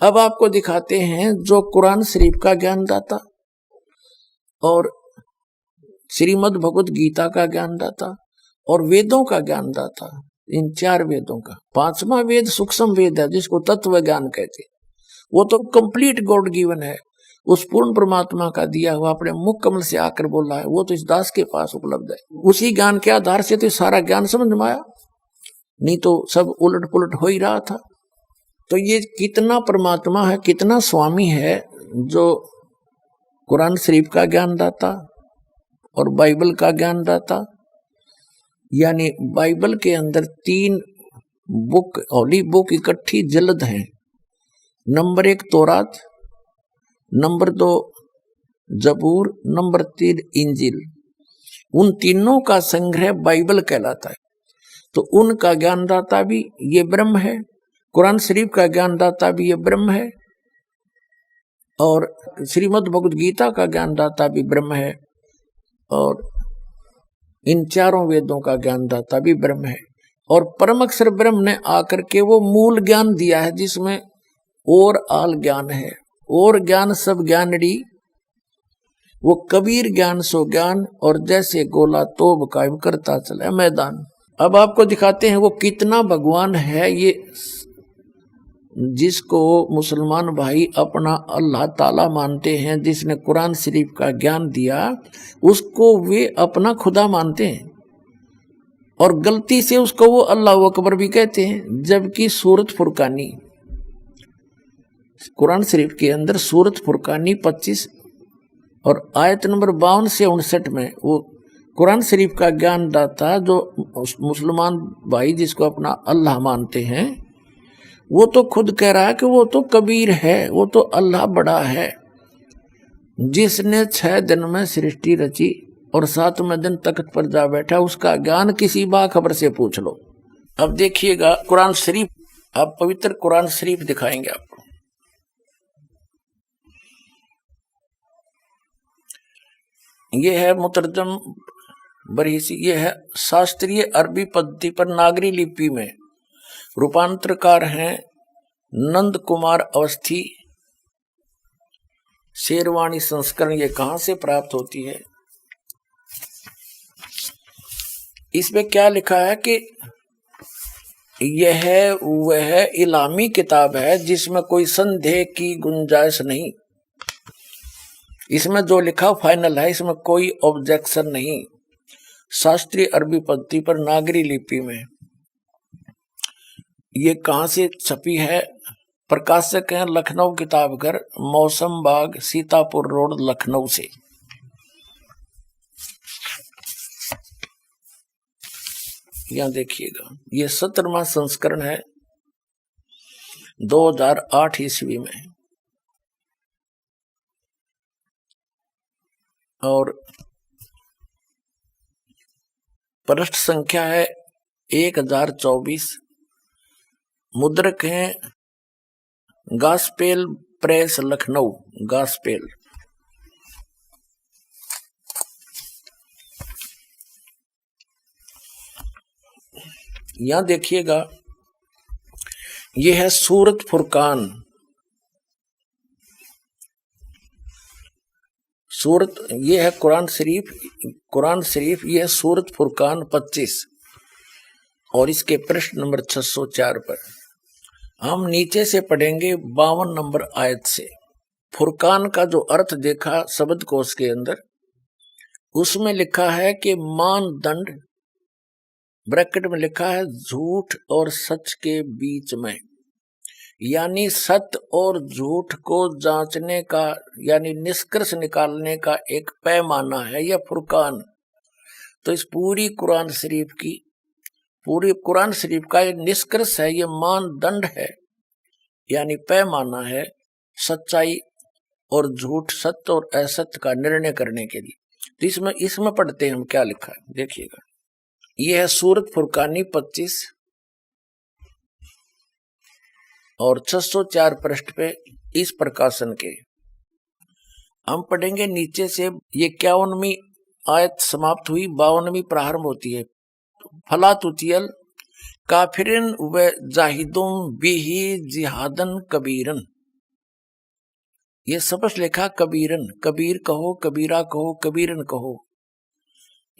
अब आपको दिखाते हैं जो कुरान शरीफ का ज्ञानदाता और श्रीमद् भगवत गीता का ज्ञानदाता और वेदों का ज्ञानदाता, इन 4 वेदों का 5वां वेद सूक्ष्म वेद है जिसको तत्व ज्ञान कहते हैं। वो तो कंप्लीट गॉड गिवन है, उस पूर्ण परमात्मा का दिया हुआ अपने मुख कमल से आकर बोला है, वो तो इस दास के पास उपलब्ध है। उसी ज्ञान के आधार से तो सारा ज्ञान समझ में आया, नहीं तो सब उलट पुलट हो ही रहा था। तो ये कितना परमात्मा है, कितना स्वामी है जो कुरान शरीफ का ज्ञानदाता और बाइबल का ज्ञानदाता। यानी बाइबल के अंदर 3 बुक, होली बुक इकट्ठी जल्द हैं। नंबर 1 तौरात, नंबर 2 जबूर, नंबर 3 इंजिल। उन तीनों का संग्रह बाइबल कहलाता है। तो उनका ज्ञानदाता भी ये ब्रह्म है, कुरान शरीफ का ज्ञानदाता भी ये ब्रह्म है, और श्रीमद् भगवद गीता का ज्ञानदाता भी ब्रह्म है, और इन 4 वेदों का ज्ञानदाता भी ब्रह्म है। और परम अक्षर ब्रह्म ने आकर के वो मूल ज्ञान दिया है जिसमें और आल ज्ञान है, और ज्ञान सब ज्ञानड़ी, वो कबीर ज्ञान सो ज्ञान, और जैसे गोला तोब कायम करता चला मैदान। अब आपको दिखाते हैं वो कितना भगवान है, ये जिसको मुसलमान भाई अपना अल्लाह ताला मानते हैं, जिसने कुरान शरीफ का ज्ञान दिया, उसको वे अपना खुदा मानते हैं और गलती से उसको वो अल्लाह अकबर भी कहते हैं। जबकि सूरत फुरकानी, कुरान शरीफ के अंदर सूरत फुरकानी 25 और आयत नंबर 52 से 59 में वो कुरान शरीफ का ज्ञानदाता जो मुसलमान भाई जिसको अपना अल्लाह मानते हैं, वो तो खुद कह रहा है कि वो तो कबीर है, वो तो अल्लाह बड़ा है, जिसने 6 दिन में सृष्टि रची और 7वें दिन तख्त पर जा बैठा। उसका ज्ञान किसी बाखबर से पूछ लो। अब देखिएगा कुरान शरीफ, आप पवित्र कुरान शरीफ दिखाएंगे आपको। ये है मुतरजम बरहिसी, ये है शास्त्रीय अरबी पद्धति पर नागरी लिपि में, रूपांतरकार हैं नंद कुमार अवस्थी, शेरवानी संस्करण। ये कहां से प्राप्त होती है? इसमें क्या लिखा है कि यह वह इलामी किताब है जिसमें कोई संदेह की गुंजाइश नहीं। इसमें जो लिखा फाइनल है, इसमें कोई ऑब्जेक्शन नहीं। शास्त्रीय अरबी पद्धति पर नागरी लिपि में। ये कहां से छपी है? प्रकाशक हैं लखनऊ किताब घर, मौसम बाग, सीतापुर रोड, लखनऊ से। यहां देखिएगा, ये 17वां संस्करण है 2008 ईस्वी में, और पृष्ठ संख्या है 1024। मुद्रक हैं गास्पेल प्रेस लखनऊ, गास्पेल। यहां देखिएगा, यह है सूरत फुरकान। सूरत, ये है कुरान शरीफ, ये है सूरत फुरकान 25 और इसके प्रश्न नंबर 604 पर हम नीचे से पढ़ेंगे 52 नंबर आयत से। फुरकान का जो अर्थ देखा शब्द कोश के अंदर, उसमें लिखा है कि मानदंड, ब्रैकेट में लिखा है झूठ और सच के बीच में, यानी सत्य और झूठ को जांचने का, यानी निष्कर्ष निकालने का एक पैमाना है यह फुरकान। तो इस पूरी कुरान शरीफ का ये निष्कर्ष है, ये मानदंड है, यानी पैमाना है सच्चाई और झूठ, सत्य और असत्य का निर्णय करने के लिए। तो इसमें पढ़ते हैं हम क्या लिखा है, देखिएगा। यह है सूरत फुरकानी 25 और 604 पृष्ठ पे इस प्रकाशन के हम पढ़ेंगे नीचे से। ये 51वीं आयत समाप्त हुई, 52वीं प्रारंभ होती है। फला तुतियल काफिरिन व जाहिदुम बिही जिहादन कबीरन। ये स्पष्ट लिखा कबीरन, कबीर कहो, कबीरा कहो, कबीरन कहो।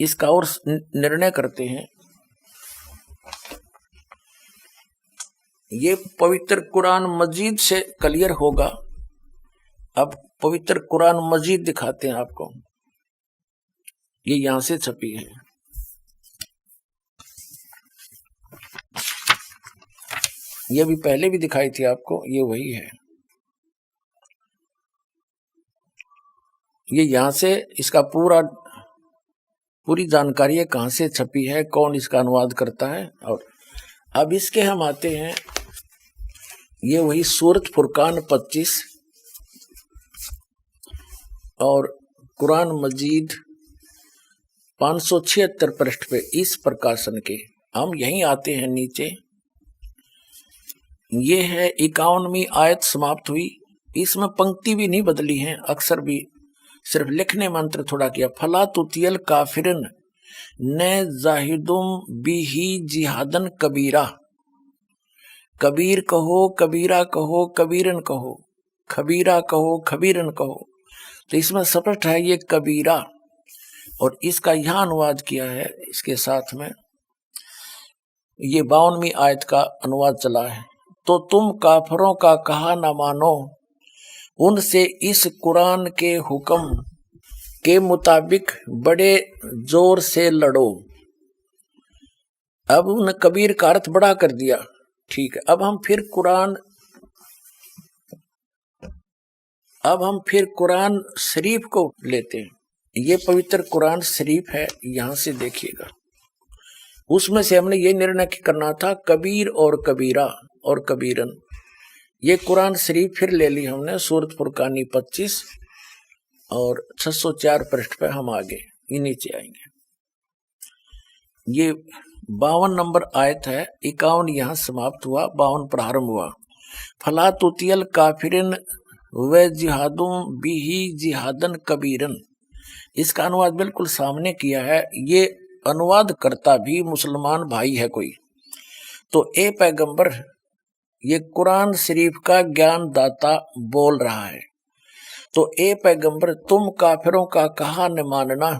इसका और निर्णय करते हैं। ये पवित्र कुरान मजीद से क्लियर होगा। अब पवित्र कुरान मजीद दिखाते हैं आपको। ये यहां से छपी है। ये भी पहले भी दिखाई थी आपको, ये वही है। ये यहां से इसका पूरी जानकारी है, कहां से छपी है, कौन इसका अनुवाद करता है। और अब इसके हम आते हैं, ये वही सूरत फुरकान 25 और कुरान मजीद 576 पृष्ठ पे इस प्रकाशन के। हम यहीं आते हैं नीचे। ये है 51वीं आयत समाप्त हुई। इसमें पंक्ति भी नहीं बदली है, अक्सर भी सिर्फ लिखने मंत्र थोड़ा किया। फला तुतियल काफिरन ने जाहिदुम बिही जिहादन कबीरा। कबीर कहो, कबीरा कहो, कबीरन कहो, खबीरा कहो, खबीरन कहो। तो इसमें स्पष्ट है ये कबीरा, और इसका यहां अनुवाद किया है इसके साथ में। ये 52वीं आयत का अनुवाद चला है। तो तुम काफरों का कहा न मानो, उनसे इस कुरान के हुक्म के मुताबिक बड़े जोर से लड़ो। अब उन कबीर का अर्थ बड़ा कर दिया, ठीक है। अब हम फिर कुरान शरीफ को लेते हैं। ये पवित्र कुरान शरीफ है, यहां से देखिएगा। उसमें से हमने ये निर्णय करना था कबीर और कबीरा और कबीरन। ये कुरान शरीफ फिर ले ली हमने, सूरत फुरकानी 25 और 604 पृष्ठ पे हम आगे ये नीचे आएंगे। ये 52 नंबर आयत है, 51 यहां समाप्त हुआ, 52 प्रारंभ हुआ। फला तुतियल काफिरिन व जिहादुम बिही जिहादन कबीरन। इसका अनुवाद बिल्कुल सामने किया है। ये अनुवाद करता भी मुसलमान भाई है कोई। तो ए पैगंबर, ये कुरान शरीफ का ज्ञान दाता बोल रहा है। तो ए पैगंबर, तुम काफिरों का कहा न मानना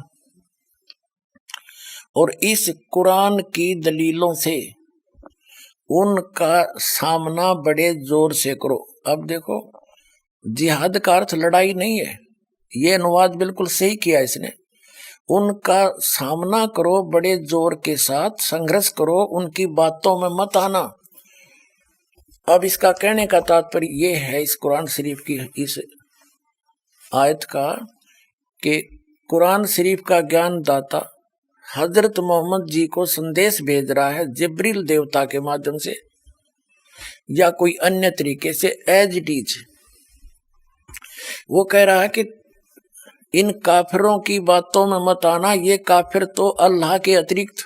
और इस कुरान की दलीलों से उनका सामना बड़े जोर से करो। अब देखो, जिहाद का अर्थ लड़ाई नहीं है, ये अनुवाद बिल्कुल सही किया इसने। उनका सामना करो बड़े जोर के साथ, संघर्ष करो, उनकी बातों में मत आना। अब इसका कहने का तात्पर्य ये है इस कुरान शरीफ की इस आयत का कि कुरान शरीफ का ज्ञान दाता हजरत मोहम्मद जी को संदेश भेज रहा है जिब्रील देवता के माध्यम से या कोई अन्य तरीके से, एज इट इज। वो कह रहा है कि इन काफिरों की बातों में मत आना। ये काफिर तो अल्लाह के अतिरिक्त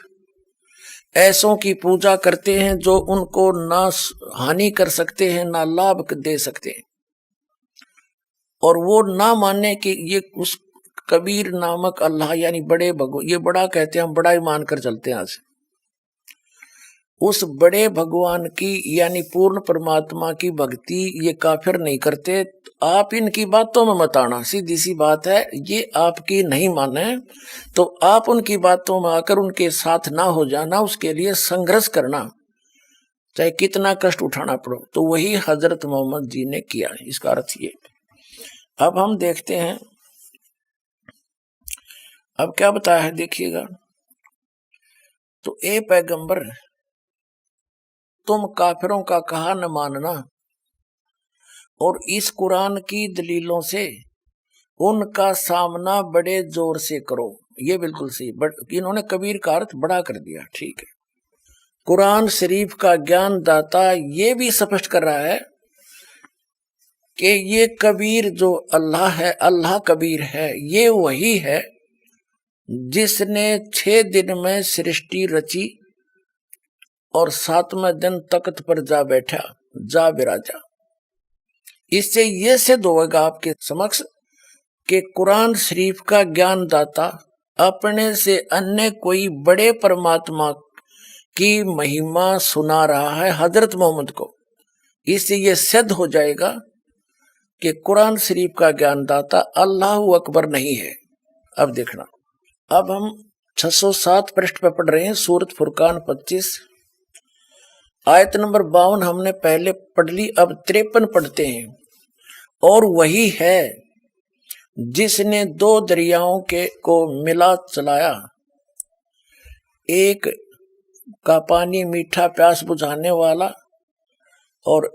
ऐसों की पूजा करते हैं जो उनको ना हानि कर सकते हैं ना लाभ दे सकते हैं। और वो ना मानने कि ये उस कबीर नामक अल्लाह यानी बड़े भगवान, ये बड़ा कहते हैं, हम बड़ा ही मानकर चलते हैं आज। उस बड़े भगवान की यानी पूर्ण परमात्मा की भक्ति ये काफिर नहीं करते। आप इनकी बातों में मत आना, सीधी सी बात है। ये आपकी नहीं माने तो आप उनकी बातों में आकर उनके साथ ना हो जाना, उसके लिए संघर्ष करना, चाहे कितना कष्ट उठाना पड़ो। तो वही हजरत मोहम्मद जी ने किया है, इसका अर्थ ये। अब हम देखते हैं अब क्या बताया है, देखिएगा। तो ए पैगंबर, तुम काफिरों का कहा न मानना और इस कुरान की दलीलों से उनका सामना बड़े जोर से करो। ये बिल्कुल सही, इन्होंने कबीर का अर्थ बड़ा कर दिया, ठीक है। कुरान शरीफ का ज्ञान दाता ये भी स्पष्ट कर रहा है कि ये कबीर जो अल्लाह है, अल्लाह कबीर है, ये वही है जिसने 6 दिन में सृष्टि रची और 7वें दिन तख्त पर जा बैठा, जा विराजा। इससे यह सिद्ध होगा आपके समक्ष कि कुरान शरीफ का ज्ञान दाता अपने से अन्य कोई बड़े परमात्मा की महिमा सुना रहा है हजरत मोहम्मद को। इससे यह सिद्ध हो जाएगा कि कुरान शरीफ का ज्ञानदाता अल्लाह अकबर नहीं है। अब देखना, अब हम 607 पृष्ठ पर पढ़ रहे हैं, सूरत फुरकान 25 आयत नंबर 52 हमने पहले पढ़ ली, अब 53 पढ़ते हैं। और वही है जिसने दो दरियाओं के को मिला चलाया, एक का पानी मीठा प्यास बुझाने वाला और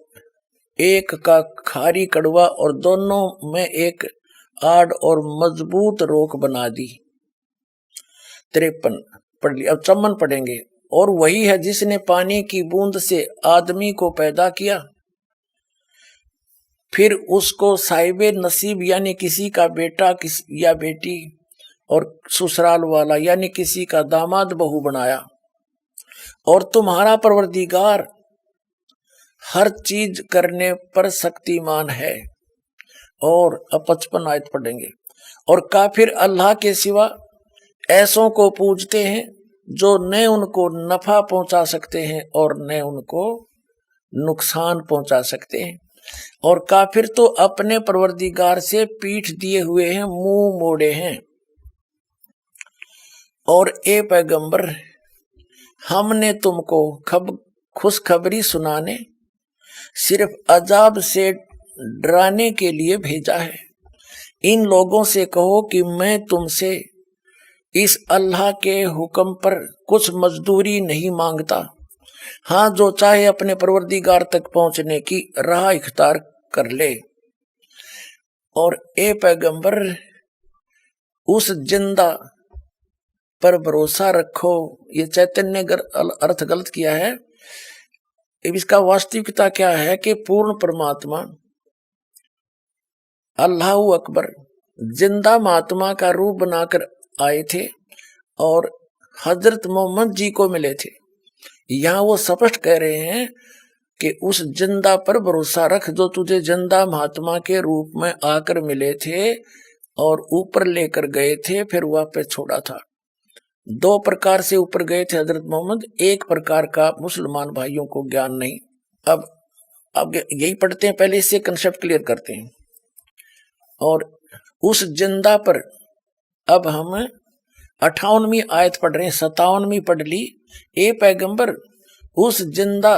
एक का खारी कड़वा, और दोनों में एक आड़ और मजबूत रोक बना दी। 53 पढ़ ली, अब 54 पढ़ेंगे। और वही है जिसने पानी की बूंद से आदमी को पैदा किया, फिर उसको साहिबे नसीब यानी किसी का बेटा या बेटी और ससुराल वाला यानी किसी का दामाद बहू बनाया। और तुम्हारा परवरदिगार हर चीज करने पर शक्तिमान है। और अब 55 आयत पढ़ेंगे। और काफिर अल्लाह के सिवा ऐसों को पूजते हैं जो न उनको नफा पहुंचा सकते हैं और न उनको नुकसान पहुंचा सकते हैं। और काफिर तो अपने परवरदिगार से पीठ दिए हुए हैं, मुंह मोड़े हैं। और ए पैगंबर, हमने तुमको खुशखबरी सुनाने, सिर्फ अजाब से डराने के लिए भेजा है। इन लोगों से कहो कि मैं तुमसे इस अल्लाह के हुक्म पर कुछ मजदूरी नहीं मांगता। हाँ, जो चाहे अपने परवरदिगार तक पहुंचने की राह इख्तियार कर ले। और ए पैगंबर, उस जिंदा पर भरोसा रखो। ये चैतन्य अर्थ गलत किया है। इसका वास्तविकता क्या है कि पूर्ण परमात्मा अल्लाह अकबर जिंदा महात्मा का रूप बनाकर आए थे और हजरत मोहम्मद जी को मिले थे। यहाँ वो स्पष्ट कह रहे हैं कि उस जिंदा पर भरोसा रख जो तुझे जिंदा महात्मा के रूप में आकर मिले थे और ऊपर लेकर गए थे, फिर वापस छोड़ा था। दो प्रकार से ऊपर गए थे हजरत मोहम्मद, एक प्रकार का मुसलमान भाइयों को ज्ञान नहीं। अब यही पढ़ते हैं, पहले इससे कंसेप्ट क्लियर करते हैं। और उस जिंदा पर अब हम 58वीं आयत पढ़ रहे हैं, 57वीं पढ़ ली। ए पैगंबर, उस जिंदा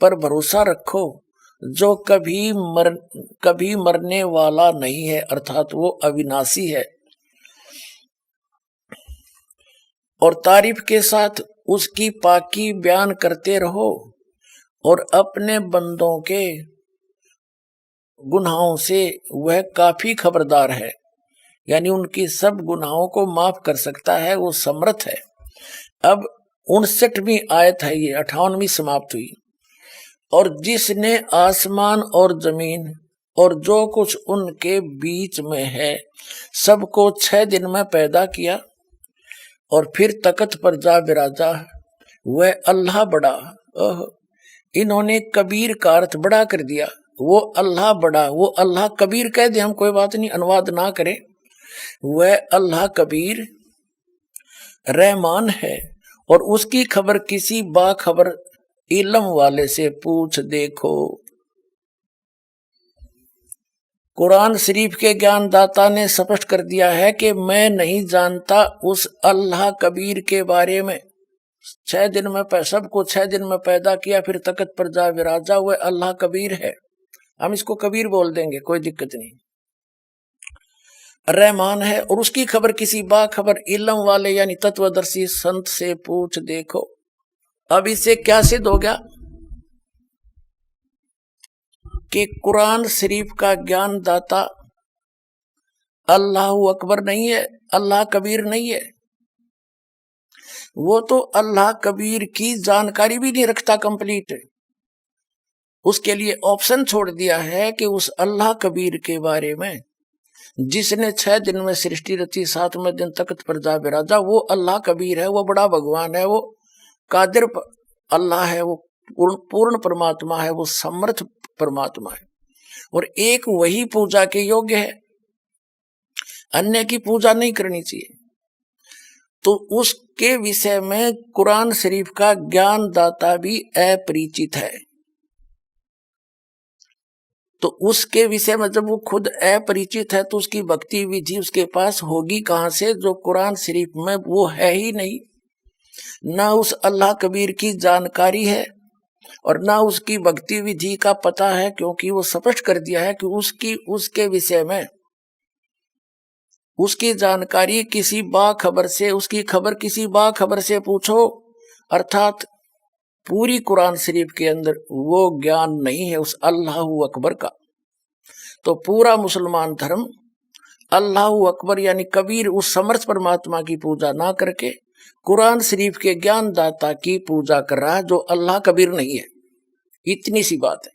पर भरोसा रखो जो कभी मरने वाला नहीं है, अर्थात वो अविनाशी है। और तारीफ के साथ उसकी पाकी बयान करते रहो और अपने बंदों के गुनाहों से वह काफी खबरदार है, यानी उनकी सब गुनाहों को माफ कर सकता है, वो समर्थ है। अब 59वीं आयत है, ये 58वीं समाप्त हुई। और जिसने आसमान और जमीन और जो कुछ उनके बीच में है सबको 6 दिन में पैदा किया और फिर तख्त पर जा बिराजा, वह अल्लाह बड़ा। इन्होंने कबीर का अर्थ बड़ा कर दिया। वो अल्लाह बड़ा, वो अल्लाह कबीर कह दे हम कोई बात नहीं, अनुवाद ना करें। वह अल्लाह कबीर रहमान है और उसकी खबर किसी बाखबर इल्म वाले से पूछ देखो। कुरान शरीफ के ज्ञानदाता ने स्पष्ट कर दिया है कि मैं नहीं जानता उस अल्लाह कबीर के बारे में। 6 दिन में सबको 6 दिन में पैदा किया, फिर तख्त पर जा विराजा, हुए अल्लाह कबीर है। हम इसको कबीर बोल देंगे, कोई दिक्कत नहीं। रहमान है और उसकी खबर किसी बाखबर इल्म वाले यानी तत्वदर्शी संत से पूछ देखो। अब इससे क्या सिद्ध हो गया कि कुरान शरीफ का ज्ञान दाता अल्लाह अकबर नहीं है, अल्लाह कबीर नहीं है। वो तो अल्लाह कबीर की जानकारी भी नहीं रखता कंप्लीट। उसके लिए ऑप्शन छोड़ दिया है कि उस अल्लाह कबीर के बारे में जिसने 6 दिन में सृष्टि रची, 7वें दिन तख्त पर जा बिराजा, वो अल्लाह कबीर है, वो बड़ा भगवान है, वो कादिर अल्लाह है, वो पूर्ण परमात्मा है, वो समर्थ परमात्मा है और एक वही पूजा के योग्य है, अन्य की पूजा नहीं करनी चाहिए। तो उसके विषय में कुरान शरीफ का ज्ञान दाता भी अपरिचित है। तो उसके विषय में जब वो खुद अपरिचित है तो उसकी भक्ति विधि उसके पास होगी कहां से, जो कुरान शरीफ में वो है ही नहीं। ना उस अल्लाह कबीर की जानकारी है और ना उसकी भक्ति विधि का पता है, क्योंकि वो स्पष्ट कर दिया है कि उसके विषय में उसकी जानकारी किसी बाखबर से, उसकी खबर किसी बाखबर से पूछो। अर्थात पूरी कुरान शरीफ के अंदर वो ज्ञान नहीं है उस अल्लाहु अकबर का। तो पूरा मुसलमान धर्म अल्लाहु अकबर यानी कबीर उस समर्थ परमात्मा की पूजा ना करके कुरान शरीफ के ज्ञानदाता की पूजा कर रहा है, जो अल्लाह कबीर नहीं है। इतनी सी बात है।